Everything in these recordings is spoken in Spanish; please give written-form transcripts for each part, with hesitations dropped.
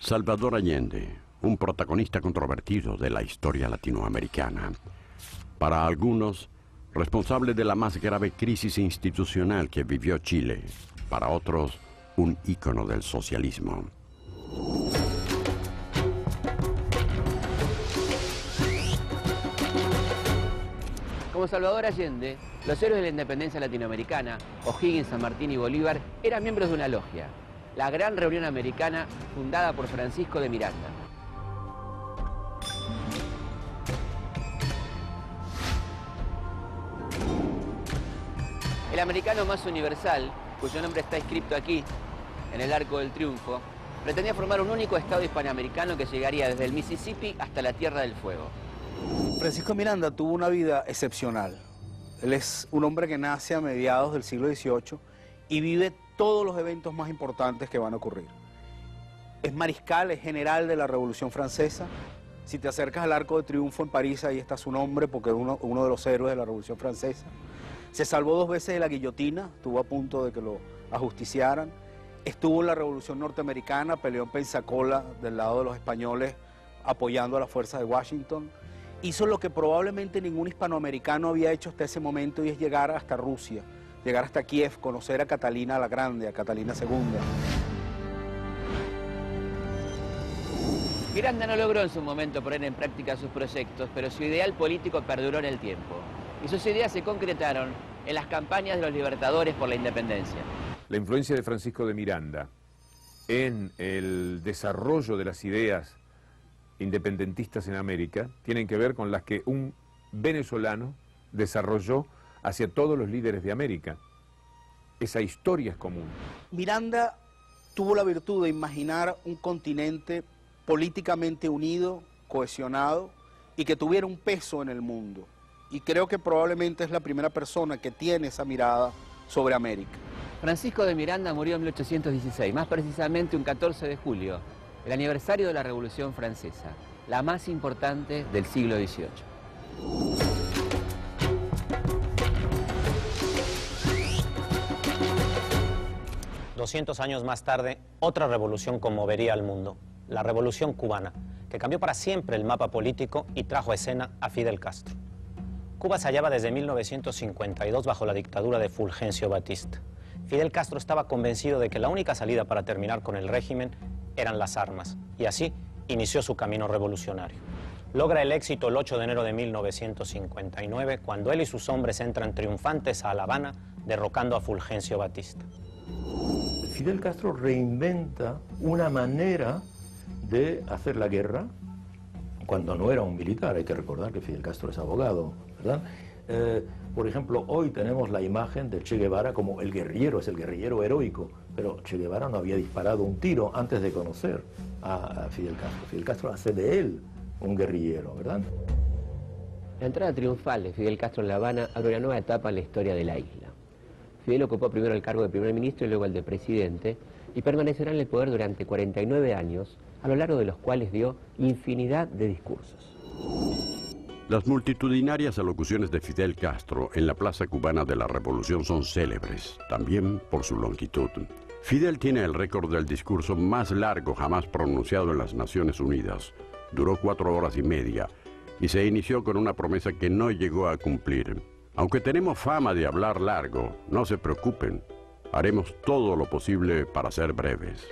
Salvador Allende, un protagonista controvertido de la historia latinoamericana. Para algunos, responsable de la más grave crisis institucional que vivió Chile. Para otros, un ícono del socialismo. Como Salvador Allende, los héroes de la independencia latinoamericana, O'Higgins, San Martín y Bolívar, eran miembros de una logia, la Gran Reunión Americana, fundada por Francisco de Miranda. El americano más universal, cuyo nombre está escrito aquí, en el Arco del Triunfo, pretendía formar un único estado hispanoamericano que llegaría desde el Mississippi hasta la Tierra del Fuego. Francisco Miranda tuvo una vida excepcional. Él es un hombre que nace a mediados del siglo XVIII y vive todos los eventos más importantes que van a ocurrir. Es mariscal, es general de la Revolución Francesa. Si te acercas al Arco de Triunfo en París, ahí está su nombre, porque es uno de los héroes de la Revolución Francesa. Se salvó 2 veces de la guillotina, estuvo a punto de que lo ajusticiaran. Estuvo en la Revolución Norteamericana, peleó en Pensacola del lado de los españoles, apoyando a las fuerzas de Washington. Hizo lo que probablemente ningún hispanoamericano había hecho hasta ese momento, y es llegar hasta Rusia, llegar hasta Kiev, conocer a Catalina la Grande, a Catalina II. Miranda no logró en su momento poner en práctica sus proyectos, pero su ideal político perduró en el tiempo. Y sus ideas se concretaron en las campañas de los libertadores por la independencia. La influencia de Francisco de Miranda en el desarrollo de las ideas independentistas en América tienen que ver con las que un venezolano desarrolló hacia todos los líderes de América. Esa historia es común. Miranda tuvo la virtud de imaginar un continente políticamente unido, cohesionado y que tuviera un peso en el mundo. Y creo que probablemente es la primera persona que tiene esa mirada sobre América. Francisco de Miranda murió en 1816, más precisamente un 14 de julio, el aniversario de la Revolución Francesa, la más importante del siglo XVIII. 200 años más tarde, otra revolución conmovería al mundo, la Revolución Cubana, que cambió para siempre el mapa político y trajo a escena a Fidel Castro. Cuba se hallaba desde 1952 bajo la dictadura de Fulgencio Batista. Fidel Castro estaba convencido de que la única salida para terminar con el régimen eran las armas, y así inició su camino revolucionario. Logra el éxito el 8 de enero de 1959, cuando él y sus hombres entran triunfantes a La Habana, derrocando a Fulgencio Batista. Fidel Castro reinventa una manera de hacer la guerra cuando no era un militar. Hay que recordar que Fidel Castro es abogado, ¿verdad? Por ejemplo, hoy tenemos la imagen de Che Guevara como el guerrillero, es el guerrillero heroico, pero Che Guevara no había disparado un tiro antes de conocer a Fidel Castro. Fidel Castro hace de él un guerrillero, ¿verdad? La entrada triunfal de Fidel Castro en La Habana abre una nueva etapa en la historia de la isla. Fidel ocupó primero el cargo de primer ministro y luego el de presidente, y permanecerá en el poder durante 49 años, a lo largo de los cuales dio infinidad de discursos. Las multitudinarias alocuciones de Fidel Castro en la Plaza Cubana de la Revolución son célebres, también por su longitud. Fidel tiene el récord del discurso más largo jamás pronunciado en las Naciones Unidas. Duró 4 horas y media y se inició con una promesa que no llegó a cumplir. Aunque tenemos fama de hablar largo, no se preocupen, haremos todo lo posible para ser breves.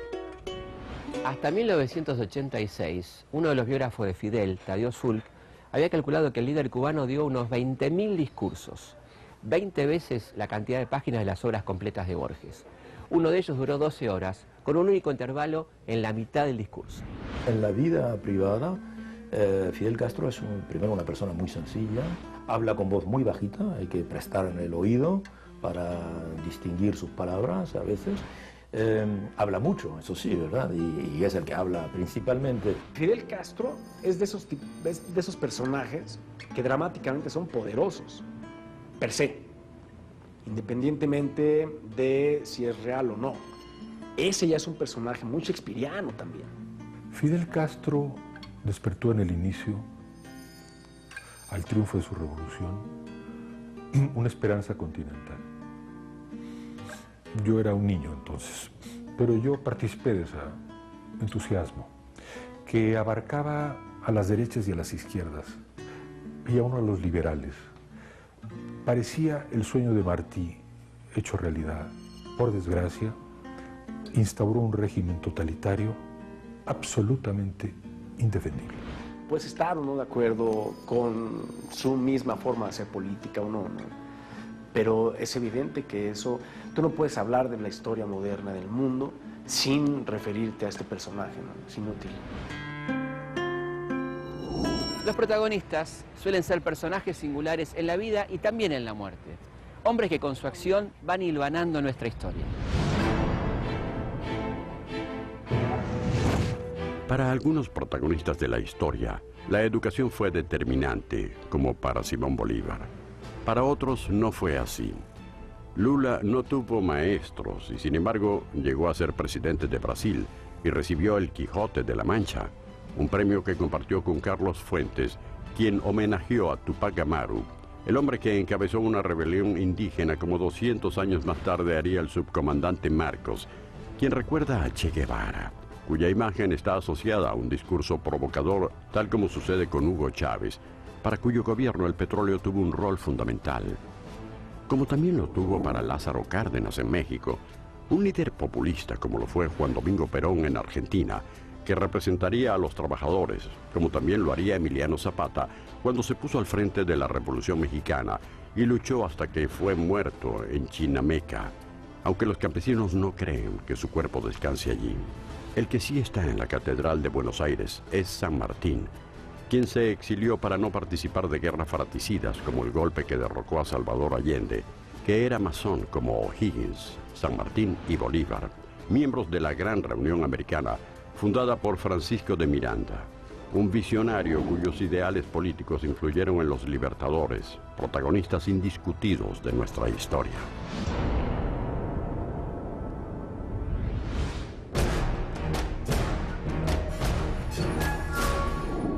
Hasta 1986, uno de los biógrafos de Fidel, Tadeo Zulc, había calculado que el líder cubano dio unos 20.000 discursos, 20 veces la cantidad de páginas de las obras completas de Borges. Uno de ellos duró 12 horas, con un único intervalo en la mitad del discurso. En la vida privada, Fidel Castro es primero una persona muy sencilla, habla con voz muy bajita, hay que prestar en el oído para distinguir sus palabras a veces. Habla mucho, eso sí, ¿verdad? Y es el que habla principalmente. Fidel Castro es de esos personajes que dramáticamente son poderosos, per se, independientemente de si es real o no. Ese ya es un personaje muy shakespeariano también. Fidel Castro despertó en el inicio, al triunfo de su revolución, una esperanza continental. Yo era un niño entonces, pero yo participé de ese entusiasmo. que abarcaba a las derechas y a las izquierdas, y a uno a los liberales. Parecía el sueño de Martí hecho realidad. Por desgracia, instauró un régimen totalitario absolutamente indefendible. Puedes estar o no de acuerdo con su misma forma de hacer política o no, pero es evidente que eso, tú no puedes hablar de la historia moderna del mundo sin referirte a este personaje, ¿no? Es inútil. Los protagonistas suelen ser personajes singulares en la vida y también en la muerte. Hombres que con su acción van hilvanando nuestra historia. Para algunos protagonistas de la historia, la educación fue determinante, como para Simón Bolívar. Para otros no fue así. Lula no tuvo maestros y sin embargo llegó a ser presidente de Brasil y recibió el Quijote de la Mancha, un premio que compartió con Carlos Fuentes, quien homenajeó a Tupac Amaru, el hombre que encabezó una rebelión indígena como 200 años más tarde haría el subcomandante Marcos, quien recuerda a Che Guevara, cuya imagen está asociada a un discurso provocador, tal como sucede con Hugo Chávez, para cuyo gobierno el petróleo tuvo un rol fundamental. Como también lo tuvo para Lázaro Cárdenas en México, un líder populista como lo fue Juan Domingo Perón en Argentina, que representaría a los trabajadores, como también lo haría Emiliano Zapata cuando se puso al frente de la Revolución Mexicana y luchó hasta que fue muerto en Chinameca, aunque los campesinos no creen que su cuerpo descanse allí. El que sí está en la Catedral de Buenos Aires es San Martín, quien se exilió para no participar de guerras fratricidas como el golpe que derrocó a Salvador Allende, que era masón como O'Higgins, San Martín y Bolívar, miembros de la Gran Reunión Americana, fundada por Francisco de Miranda, un visionario cuyos ideales políticos influyeron en los libertadores, protagonistas indiscutidos de nuestra historia.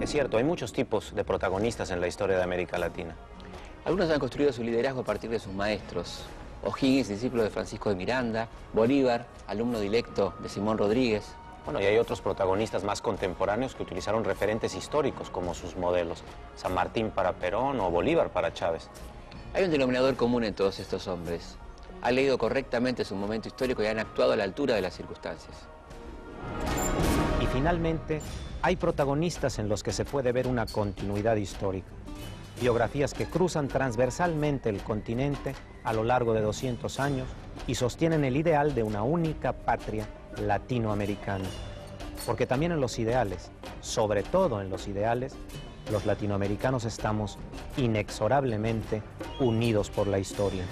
Es cierto, hay muchos tipos de protagonistas en la historia de América Latina. Algunos han construido su liderazgo a partir de sus maestros. O'Higgins, discípulo de Francisco de Miranda; Bolívar, alumno directo de Simón Rodríguez. Bueno, y hay otros protagonistas más contemporáneos que utilizaron referentes históricos como sus modelos. San Martín para Perón o Bolívar para Chávez. Hay un denominador común en todos estos hombres. Han leído correctamente su momento histórico y han actuado a la altura de las circunstancias. Y finalmente, hay protagonistas en los que se puede ver una continuidad histórica. Biografías que cruzan transversalmente el continente a lo largo de 200 años y sostienen el ideal de una única patria latinoamericana. Porque también en los ideales, sobre todo en los ideales, los latinoamericanos estamos inexorablemente unidos por la historia.